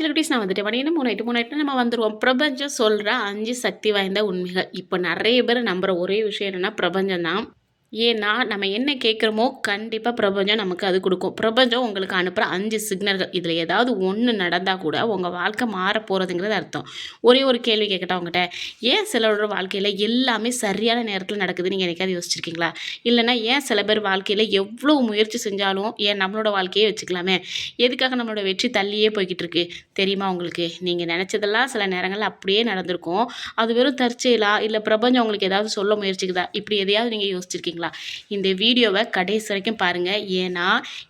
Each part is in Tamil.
சில குட்டீஸ் நான் வந்துட்டேன். மணி என்ன 3 ஆயிட்டு நம்ம வந்துருவோம். பிரபஞ்சம் சொல்ற 5 சக்தி வாய்ந்த உண்மைகள். இப்ப நெறைய பேர் நம்புற ஒரே விஷயம் என்னன்னா பிரபஞ்சம் தான். ஏன்னா, நம்ம என்ன கேட்குறோமோ, கண்டிப்பா பிரபஞ்சம் நமக்கு அது குடுக்கும். பிரபஞ்சம் உங்களுக்கு அனுப்புற 5 சிக்னல்கள். இதுல ஏதாவது ஒண்ணு நடந்தா கூட, உங்க வாழ்க்கை மாறப் போறதுங்கிறது அர்த்தம். ஒரே ஒரு கேள்வி கேட்கட்டா உங்கட்ட? ஏன் சிலரோட வாழ்க்கையில எல்லாமே சரியான நேரத்துல நடக்குதுன்னு நீங்க என்னைக்காவது யோசிச்சிருக்கீங்களா? இல்லன்னா, ஏன் சில பேர் வாழ்க்கையில எவ்ளோ முயற்சி செஞ்சாலும், ஏன் நம்மளோட வாழ்க்கையே வச்சுக்கலாமே, எதுக்காக நம்மளோட வெற்றி தள்ளியே போய்க்கிட்டு இருக்கு? தெரியுமா உங்களுக்கு? நீங்க நெனச்சதெல்லாம் சில நேரங்கள்ல அப்படியே நடந்திருக்கும். அது வெறும் தற்செயலா? இல்ல பிரபஞ்சம் உங்களுக்கு ஏதாவது சொல்ல முயற்சிக்குதா? இப்படி எதையாவது நீங்க யோசிச்சிருக்கீங்களா? இந்த வீடியோவை கடைசி வரைக்கும் பாருங்க. ஏன்னா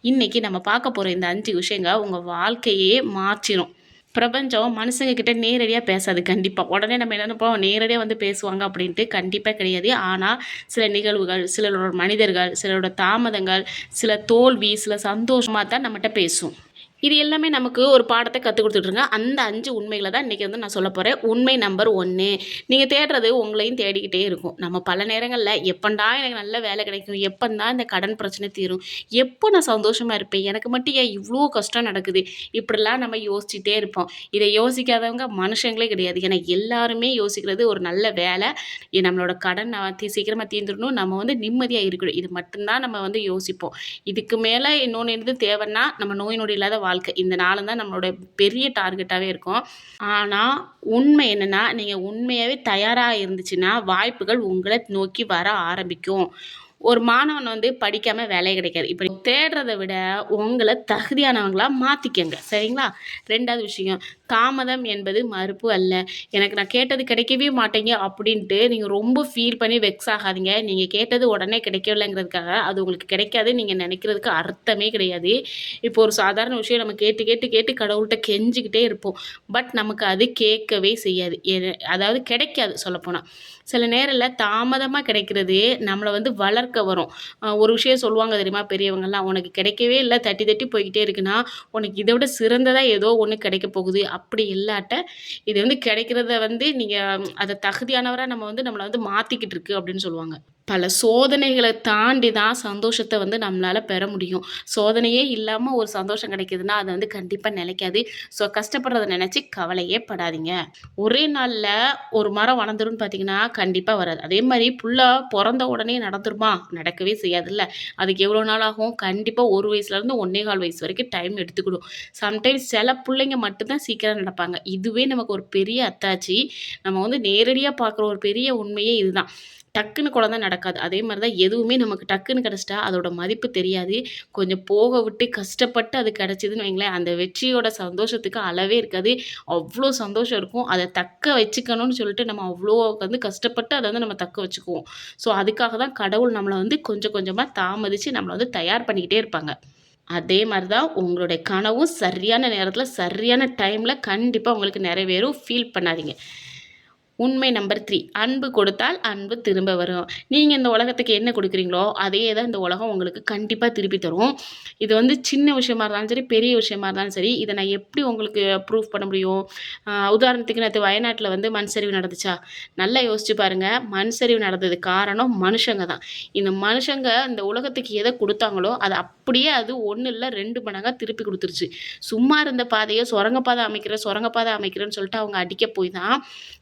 இன்னைக்கு நம்ம பார்க்க போற இந்த 5 விஷயங்கள் உங்க வாழ்க்கையே மாற்றிடும். பிரபஞ்சம் மனுஷங்க கிட்ட நேரடியா பேசாது கண்டிப்பா. உடனே நம்ம என்ன நினைப்போம், நேரடியா வந்து பேசுவாங்க அப்படின்ட்டு. கண்டிப்பா கிடையாது. ஆனா சில நிகழ்வுகள், சிலரோட மனிதர்கள், சிலரோட தாமதங்கள், சில தோல்வி, சில சந்தோஷமா தான் நம்மகிட்ட பேசும். இது எல்லாமே நமக்கு ஒரு பாடத்தை கற்றுக் கொடுத்துட்ருங்க. அந்த 5 உண்மைகளை தான் இன்றைக்கி வந்து நான் சொல்லப் போகிறேன். உண்மை நம்பர் 1, நீங்கள் தேடுறது உங்களையும் தேடிக்கிட்டே இருக்கும். நம்ம பல நேரங்களில் எப்பண்டா எனக்கு நல்ல வேலை கிடைக்கும், எப்பந்தான் இந்த கடன் பிரச்சனை தீரும், எப்போ நான் சந்தோஷமாக இருப்பேன், எனக்கு மட்டும் ஏன் இவ்வளோ கஷ்டம் நடக்குது, இப்படிலாம் நம்ம யோசிச்சுட்டே இருப்போம். இதை யோசிக்காதவங்க மனுஷங்களே கிடையாது. ஏன்னா எல்லாருமே யோசிக்கிறது ஒரு நல்ல வேலை, நம்மளோட கடன் சீக்கிரமாக தீர்ந்துடணும், நம்ம வந்து நிம்மதியாக இருக்கணும். இது மட்டும்தான் நம்ம வந்து யோசிப்போம். இதுக்கு மேலே இன்னொன்று எது தேவைன்னா நம்ம நோய் நொடி இல்லாத வாழ்க்கை. இந்த 4 தான் நம்மளோட பெரிய டார்கெட்டாகவே இருக்கும். ஆனால் உண்மை என்னென்னா, நீங்கள் உண்மையாகவே தயாராக இருந்துச்சுன்னா வாய்ப்புகள் உங்களை நோக்கி வர ஆரம்பிக்கும். ஒரு மாணவன் வந்து படிக்காமல் வேலை கிடைக்காது. இப்படி தேடுறதை விட உங்களை தகுதியானவங்களா மாற்றிக்கங்க. சரிங்களா? 2வது விஷயம், தாமதம் என்பது மறுப்பு அல்ல. எனக்கு நான் கேட்டது கிடைக்கவே மாட்டேங்க அப்படின்ட்டு நீங்கள் ரொம்ப ஃபீல் பண்ணி வெக்ஸ் ஆகாதீங்க. நீங்கள் கேட்டது உடனே கிடைக்கவில்லைங்கிறதுக்காக அது உங்களுக்கு கிடைக்காதுன்னு நீங்கள் நினைக்கிறதுக்கு அர்த்தமே கிடையாது. இப்போ ஒரு சாதாரண விஷயம் நம்ம கேட்டு கேட்டு கேட்டு கடவுள்கிட்ட கெஞ்சிக்கிட்டே இருப்போம். பட் நமக்கு அது கேட்கவே செய்யாது. அதாவது கிடைக்காது சொல்லப்போனால். சில நேரத்தில் தாமதமாக கிடைக்கிறது நம்மளை வந்து வளர்க்க வரும். ஒரு விஷயம் சொல்லுவாங்க தெரியுமா பெரியவங்கலாம், உனக்கு கிடைக்கவே இல்லை, தட்டி தட்டி போய்கிட்டே இருக்குன்னா உனக்கு இதை விட சிறந்ததாக ஏதோ ஒன்று கிடைக்க போகுது. அப்படி இல்லாட்ட இது வந்து கிடைக்கிறத வந்து நீங்கள் அதை தகுதியானவராக நம்ம வந்து நம்மளை வந்து மாற்றிக்கிட்டு இருக்கு அப்படின்னு சொல்லுவாங்க. பல சோதனைகளை தாண்டி தான் சந்தோஷத்தை வந்து நம்மளால் பெற முடியும். சோதனையே இல்லாமல் ஒரு சந்தோஷம் கிடைக்குதுன்னா அது வந்து கண்டிப்பாக நிலைக்காது. ஸோ கஷ்டப்படுறத நினச்சி கவலையே படாதீங்க. ஒரே நாளில் ஒரு மரம் வளர்ந்துருன்னு பார்த்தீங்கன்னா கண்டிப்பாக வராது. அதே மாதிரி புள்ள பிறந்த உடனே நடந்துருமா? நடக்கவே செய்யாதுல்ல. அதுக்கு எவ்வளோ நாள் ஆகும்? கண்டிப்பாக 1 வயசுலேருந்து 1.25 வயசு வரைக்கும் டைம் எடுத்துக்கிடும். சம்டைம்ஸ் சில பிள்ளைங்க மட்டும்தான் சீக்கிரம் நடப்பாங்க. இதுவே நமக்கு ஒரு பெரிய அத்தாட்சி. நம்ம வந்து நேரடியாக பார்க்குற ஒரு பெரிய உண்மையே இதுதான். டக்குன்னு குழந்தை நடக்காது. அதே மாதிரி தான் எதுவுமே நமக்கு டக்குன்னு கிடச்சிட்டா அதோட மதிப்பு தெரியாது. கொஞ்சம் போக விட்டு கஷ்டப்பட்டு அது கிடச்சிதுன்னு வைங்களேன், அந்த வெற்றியோட சந்தோஷத்துக்கு அளவே இருக்காது. அவ்வளோ சந்தோஷம் இருக்கும். அதை தக்க வச்சுக்கணும்னு சொல்லிட்டு நம்ம அவ்வளோ வந்து கஷ்டப்பட்டு அதை வந்து நம்ம தக்க வச்சுக்குவோம். ஸோ அதுக்காக தான் கடவுள் நம்மளை வந்து கொஞ்சம் கொஞ்சமாக தாமதித்து நம்மளை வந்து தயார் பண்ணிக்கிட்டே இருப்பாங்க. அதே மாதிரி தான் உங்களுடைய கனவும் சரியான நேரத்தில் சரியான டைமில் கண்டிப்பாக உங்களுக்கு நிறைவேறும். ஃபீல் பண்ணாதீங்க. உண்மை நம்பர் 3, அன்பு கொடுத்தால் அன்பு திரும்ப வரும். நீங்கள் இந்த உலகத்துக்கு என்ன கொடுக்குறீங்களோ அதே தான் இந்த உலகம் உங்களுக்கு கண்டிப்பாக திருப்பி தரும். இது வந்து சின்ன விஷயமா இருந்தாலும் சரி, பெரிய விஷயமா இருந்தாலும் சரி, இதை நான் எப்படி உங்களுக்கு ப்ரூஃப் பண்ண முடியும்? உதாரணத்துக்கு நேற்று வயநாட்டில் வந்து மண் சரிவு நடந்துச்சா? நல்லா யோசிச்சு பாருங்கள். மண் சரிவு நடந்ததுக்கு காரணம் மனுஷங்க தான். இந்த மனுஷங்க இந்த உலகத்துக்கு எதை கொடுத்தாங்களோ அதை அப்படியே அது 1 இல்லை 2 மடங்காக திருப்பி கொடுத்துருச்சு. சும்மா இருந்த பாதையை சுரங்கப்பாதை அமைக்கிறேன்னு சொல்லிட்டு அவங்க அடிக்க போய் தான்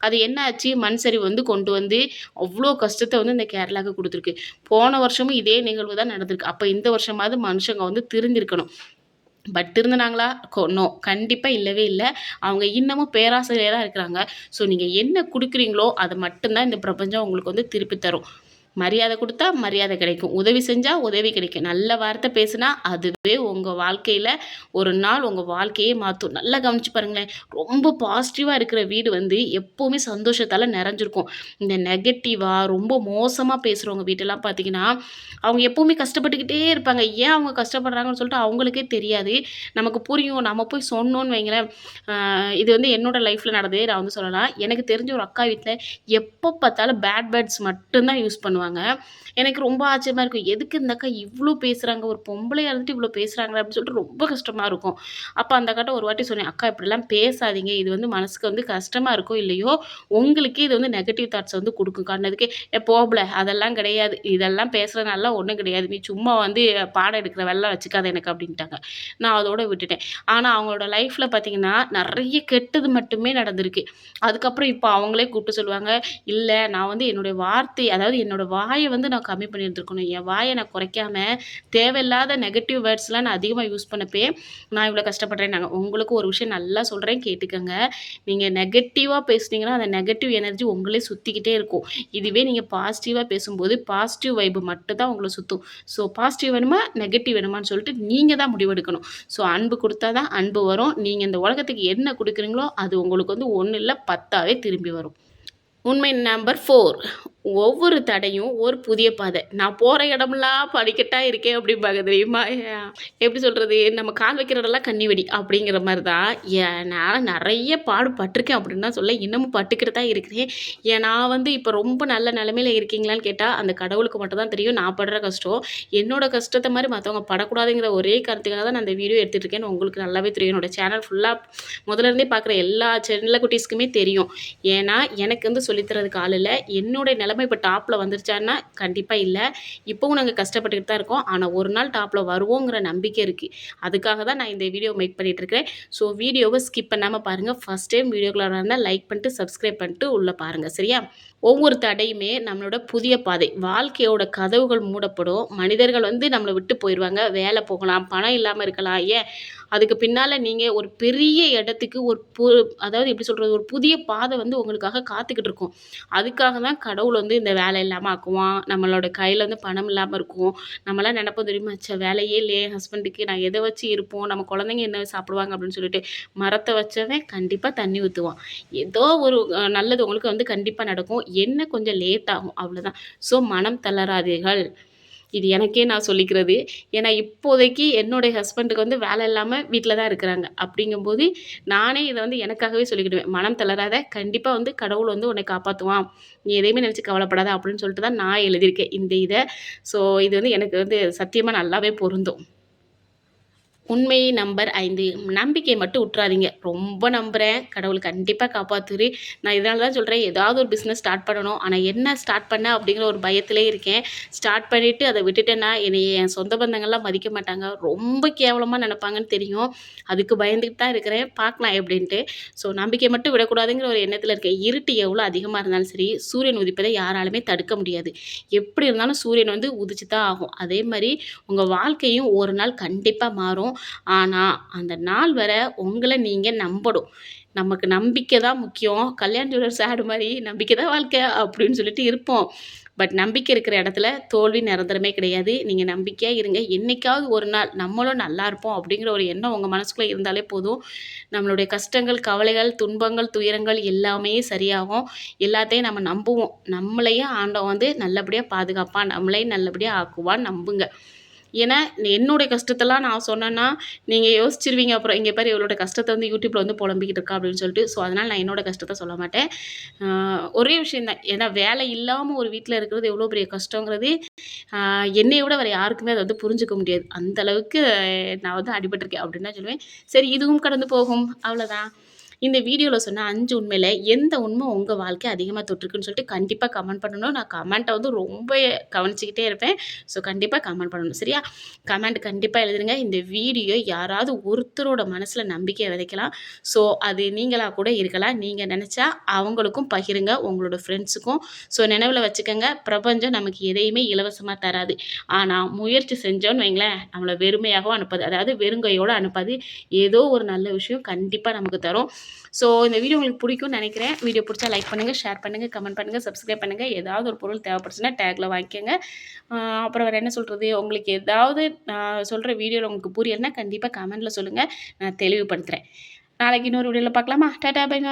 அது என்ன ஆச்சு, மண் சரிவு வந்து கொண்டு வந்து அவ்வளோ கஷ்டத்தை வந்து இந்த கேரளாவுக்கு கொடுத்துருக்கு. போன வருஷமும் இதே நிகழ்வு தான் நடந்திருக்கு. அப்போ இந்த வருஷமாவது மனுஷங்க வந்து திருந்திருக்கணும். பட் திருந்தினாங்களா? நோ, கண்டிப்பாக இல்லவே இல்லை. அவங்க இன்னமும் பேராசையிலே தான் இருக்கிறாங்க. ஸோ நீங்கள் என்ன கொடுக்குறீங்களோ அதை மட்டும்தான் இந்த பிரபஞ்சம் உங்களுக்கு வந்து திருப்பி தரும். மரியாதை கொடுத்தா மரியாதை கிடைக்கும். உதவி செஞ்சால் உதவி கிடைக்கும். நல்ல வார்த்தை பேசுனா அதுவே உங்கள் வாழ்க்கையில் ஒரு நாள் உங்கள் வாழ்க்கையே மாற்றும். நல்லா கவனிச்சு பாருங்களேன். ரொம்ப பாசிட்டிவாக இருக்கிற வீடு வந்து எப்போவுமே சந்தோஷத்தால் நிறைஞ்சிருக்கும். இந்த நெகட்டிவாக ரொம்ப மோசமாக பேசுகிறவங்க வீட்டெல்லாம் பார்த்தீங்கன்னா அவங்க எப்போவுமே கஷ்டப்பட்டுக்கிட்டே இருப்பாங்க. ஏன் அவங்க கஷ்டப்படுறாங்கன்னு சொல்லிட்டு அவங்களுக்கே தெரியாது. நமக்கு புரியும். நம்ம போய் சொன்னோன்னு வைங்களேன். இது வந்து என்னோடய லைஃப்பில் நடந்ததே நான் வந்து சொல்லலாம். எனக்கு தெரிஞ்ச ஒரு அக்கா வீட்டில் எப்போ பார்த்தாலும் பேட் வேர்ட்ஸ் மட்டும்தான் யூஸ் பண்ணுவாங்க. பண்ணுவாங்க. எனக்கு ரொம்ப ஆச்சரியமா இருக்கும். எதுக்கு இந்த அக்கா இவ்ளோ பேசுறாங்க? ஒரு பொம்பளையா இருந்துட்டு இவ்ளோ பேசுறாங்களே! அப்படின்னு சொல்லிட்டு ரொம்ப கஷ்டமா இருக்கும். அப்ப அந்த அக்காட்ட ஒரு வாட்டி சொன்னேன், "அக்கா இப்படிலாம் பேசாதீங்க. இது வந்து மனசுக்கு வந்து கஷ்டமா இருக்கோ இல்லையோ, உங்களுக்கே இது வந்து நெகட்டிவ் தாட்ஸ வந்து குடுக்கும்க்கான்னதுக்கு." போம்ப்ல அதெல்லாம் கிடையாது. இதெல்லாம் பேசுறதுனாலலாம் ஒண்ணும் கிடையாது. நீ சும்மா வந்து பாடம் எடுக்கிற வேலைலாம் வச்சுக்காத எனக்கு அப்படின்ட்டாங்க. நான் அதோட விட்டுட்டேன். ஆனா அவங்களோட லைஃப்ல பார்த்தீங்கன்னா, நெறைய கெட்டது மட்டுமே நடந்திருக்கு. அதுக்கப்புறம் இப்ப அவங்களே கூப்பிட்டு சொல்லுவாங்க, "இல்ல நான் வந்து என்னுடைய வார்த்தை அதாவது என்னோட வாய வந்து நான் கம்மி பண்ணியிருந்திருக்கணும். என் வாய நான் குறைக்காம தேவையில்லாத நெகட்டிவ் வேர்ட்ஸ்லாம் நான் அதிகமா யூஸ் பண்ணப்பயே, நான் இவ்வளோ கஷ்டப்படுறேன்னாங்க." உங்களுக்கு ஒரு விஷயம் நல்லா சொல்றேன் கேட்டுக்கங்க. நீங்க நெகட்டிவா பேசுனீங்கன்னா, அந்த நெகட்டிவ் எனர்ஜி உங்களே சுத்திக்கிட்டே இருக்கும். இதுவே நீங்க பாசிட்டிவா பேசும்போது, பாசிட்டிவ் வைப் மட்டும் தான் உங்கள சுத்தும். ஸோ பாசிட்டிவ் வேணுமா? நெகட்டிவ் வேணுமான்னு சொல்லிட்டு நீங்க தான் முடிவெடுக்கணும். ஸோ அன்பு குடுத்தா தான் அன்பு வரும். நீங்க இந்த உலகத்துக்கு என்ன குடுக்குறீங்களோ, அது உங்களுக்கு வந்து 1 இல்ல 10ஆவே திரும்பி வரும். உண்மை நம்பர் 4 ஒவ்வொரு தடையும் ஒரு புதிய பாதை. நான் போற இடமெல்லாம் படிக்கட்டா இருக்கே அப்படிம்பாங்க தெரியுமா? எப்படி சொல்றது? நம்ம கால் வைக்கிற இடம்லாம் கன்னி வெடி அப்படிங்கிற மாரி தான். நான் நெறைய பாடுபட்டுருக்கேன் அப்படின்னு தான் சொல்ல. இன்னமும் பட்டுக்கிட்டு தான் இருக்கிறேன். நான் வந்து இப்ப ரொம்ப நல்ல நிலைமையில இருக்கீங்களான்னு கேட்டா, அந்த கடவுளுக்கு மட்டும் தான் தெரியும் நான் படுற கஷ்டம். என்னோட கஷ்டத்த மாரி மத்தவங்க படக்கூடாதுங்கிற ஒரே காரணத்துக்காக தான் நான் இந்த வீடியோ எடுத்துட்டு இருக்கேன்னு உங்களுக்கு நல்லாவே தெரியும். என்னோட சேனல் ஃபுல்லா முதல்ல இருந்தே பார்க்குற எல்லா செல்ல குட்டீஸ்க்குமே தெரியும். ஏன்னா, எனக்கு வந்து சொல்லி தர்றதுக்கு ஆள் இல்ல. என்னுடைய நிலைமை இப்ப டாப்ல வந்துருச்சான்னா, கண்டிப்பா இல்ல. இப்பவும் நாங்க கஷ்டப்பட்டுக்கிட்டு தான் இருக்கோம். ஆனா, ஒரு நாள் டாப்ல வருவோங்கிற நம்பிக்கை இருக்கு. அதுக்காக தான் நான் இந்த வீடியோ மேக் பண்ணிட்டு இருக்கிறேன். ஸோ வீடியோவ ஸ்கிப் பண்ணாம பாருங்க. ஃபர்ஸ்ட் டைம் வீடியோக்குள்ள வந்தா லைக் பண்ணிட்டு, சப்ஸ்கிரைப் பண்ணிட்டு உள்ள பாருங்க. சரியா? ஒவ்வொரு தடையுமே நம்மளோட புதிய பாதை. வாழ்க்கையோட கதவுகள் மூடப்படும். மனிதர்கள் வந்து நம்மள விட்டு போயிருவாங்க. வேலை போகலாம், பணம் இல்லாம இருக்கலாம். ஏன் அதுக்கு பின்னால நீங்க ஒரு பெரிய இடத்துக்கு அதாவது எப்படி சொல்றது? ஒரு புதிய பாதை வந்து உங்களுக்காக காத்துக்கிட்டு இருக்கும். அதுக்காக தான் கடவுள் வந்து இந்த வேலை இல்லாம ஆக்குவான். நம்மளோட கையில வந்து பணம் இல்லாம இருக்கும். நம்மலாம் நெனைப்போம் தெரியுமா? ச்சே வேலையே இல்லையே என் ஹஸ்பண்டுக்கு நான் எத வச்சு இருப்போம்? நம்ம குழந்தைங்க என்ன சாப்பிடுவாங்க? அப்படின்னு சொல்லிட்டு. மரத்த வச்சவன் கண்டிப்பா தண்ணி ஊத்துவான். ஏதோ ஒரு நல்லது உங்களுக்கு வந்து கண்டிப்பா நடக்கும். என்ன கொஞ்சம் லேட் ஆகும். அவ்வளோதான். ஸோ மனம் தளராதீர்கள். இது எனக்கே நான் சொல்லிக்கிறது. ஏன்னா இப்போதைக்கு என்னுடைய ஹஸ்பண்டுக்கு வந்து வேலை இல்லாம வீட்ல தான் இருக்கிறாங்க. அப்படிங்கும்போது நானே இத வந்து எனக்காகவே சொல்லிக்கிடுவேன். "மனம் தளராத. கண்டிப்பா வந்து கடவுள் வந்து உன்னை காப்பாத்துவான். நீ எதையுமே நினைச்சு கவலைப்படாத." அப்படின்னு சொல்லிட்டு தான் நான் எழுதியிருக்கேன் இந்த இத. ஸோ இது வந்து எனக்கு வந்து சத்தியமா நல்லாவே பொருந்தும். உண்மை நம்பர் 5 நம்பிக்கைய மட்டும் உட்றாதீங்க. ரொம்ப நம்புறேன். கடவுள் கண்டிப்பா காப்பாத்துவாரு. நான் இதனால தான் சொல்றேன், ஏதாவது ஒரு பிசினஸ் ஸ்டார்ட் பண்ணணும். ஆனா என்ன ஸ்டார்ட் பண்ண அப்படிங்கிற ஒரு பயத்திலே இருக்கேன். ஸ்டார்ட் பண்ணிட்டு அத விட்டுட்டேன்னா, என்னைய என் சொந்த பந்தங்கள்லாம் மதிக்க மாட்டாங்க. ரொம்ப கேவலமா நெனைப்பாங்கன்னு தெரியும். அதுக்கு பயந்துட்டு தான் இருக்கிறேன். பார்க்கலாம் எப்படின்ட்டு. ஸோ நம்பிக்கைய மட்டும் விடக்கூடாதுங்கிற ஒரு எண்ணத்தில இருக்கேன். இருட்டு எவ்வளோ அதிகமா இருந்தாலும் சரி, சூரியன் உதிப்பதை யாராலுமே தடுக்க முடியாது. எப்படி இருந்தாலும் சூரியன் வந்து உதிச்சு தான் ஆகும். அதே மாரி உங்க வாழ்க்கையும் ஒரு நாள் கண்டிப்பா மாறும். ஆனா, அந்த நாள் வர உங்கள நீங்க நம்பணும். நமக்கு நம்பிக்கை தான் முக்கியம். கல்யாண ஜுவல்லர்ஸ் ஆட் மாரி நம்பிக்கை தான் வாழ்க்கை அப்படின்னு சொல்லிட்டு இருப்போம். பட் நம்பிக்கை இருக்கிற இடத்துல தோல்வி நிரந்தரமே கிடையாது. நீங்க நம்பிக்கையா இருங்க. என்னைக்காவது ஒரு நாள் நம்மளும் நல்லா இருப்போம் அப்படிங்கிற ஒரு எண்ணம் உங்க மனசுக்குள்ள இருந்தாலே போதும். நம்மளுடைய கஷ்டங்கள், கவலைகள், துன்பங்கள், துயரங்கள் எல்லாமே சரியாகும். எல்லாத்தையும் நம்ம நம்புவோம். நம்மளையும் ஆண்டவன் வந்து நல்லபடியா பாதுகாப்பான். நம்மளையும் நல்லபடியா ஆக்குவான் நம்புங்க. ஏன்னா, என்னுடைய கஷ்டத்தெல்லாம் நான் சொன்னேன்னா, நீங்க யோசிச்சுருவீங்க அப்புறம், "இங்க பாரு இவளோட கஷ்டத்த வந்து யூடியூப்ல வந்து புலம்பிக்கிட்டு இருக்கா" அப்படின்னு சொல்லிட்டு. ஸோ, அதனால நான் என்னோட கஷ்டத்த சொல்ல மாட்டேன். அ ஒரே விஷயம் தான். ஏன்னா வேலை இல்லாம ஒரு வீட்ல இருக்கிறது எவ்வளோ பெரிய கஷ்டங்கிறது, அ என்னைய விட வேற யாருக்குமே அத வந்து புரிஞ்சுக்க முடியாது. அந்த அளவுக்கு நான் வந்து அடிபட்டுருக்கேன் அப்படின்னு தான் சொல்லுவேன். சரி இதுவும் கடந்து போகும். அவ்வளோதான். இந்த வீடியோல சொன்ன 5 உண்மையில எந்த உண்மை உங்க வாழ்க்கைய அதிகமா தொட்டிருக்குன்னு சொல்லிட்டு கண்டிப்பா கமெண்ட் பண்ணணும். நான் கமெண்ட்ட வந்து ரொம்ப கவனிச்சுக்கிட்டே இருப்பேன். ஸோ, கண்டிப்பா கமெண்ட் பண்ணணும். சரியா? கமெண்ட் கண்டிப்பா எழுதுங்க. இந்த வீடியோ யாராவது ஒருத்தரோட மனசுல நம்பிக்கைய விதைக்கலாம். ஸோ, அது நீங்களா கூட இருக்கலாம். நீங்க நெனச்சா அவங்களுக்கும் பகிருங்க. உங்களோட ஃப்ரெண்ட்ஸுக்கும். ஸோ, நினைவுல வச்சுக்கங்க, பிரபஞ்சம் நமக்கு எதையுமே இலவசமா தராது. ஆனா, முயற்சி செஞ்சோன்னு வைங்களேன், நம்மள வெறுமையாகவும் அனுப்பாது. அதாவது வெறுங்கையோட அனுப்பாது. ஏதோ ஒரு நல்ல விஷயம் கண்டிப்பா நமக்கு தரும். ஸோ, இந்த வீடியோ உங்களுக்கு பிடிக்கும்னு நெனைக்கிறேன். வீடியோ பிடிச்சா லைக் பண்ணுங்க, ஷேர் பண்ணுங்க, கமெண்ட் பண்ணுங்க, சப்ஸ்கிரைப் பண்ணுங்க. ஏதாவது ஒரு பொருள் தேவைப்பட்டுச்சுன்னா டேக்ல வாங்கிக்கங்க. அ அப்புறம் வேற என்ன சொல்றது? உங்களுக்கு ஏதாவது நான் சொல்ற வீடியோல உங்களுக்கு புரியலன்னா கண்டிப்பா கமெண்ட்ல சொல்லுங்க. நான் தெளிவுபடுத்துறேன். நாளைக்கு இன்னொரு வீடியோல பார்க்கலாமா? Tata bye.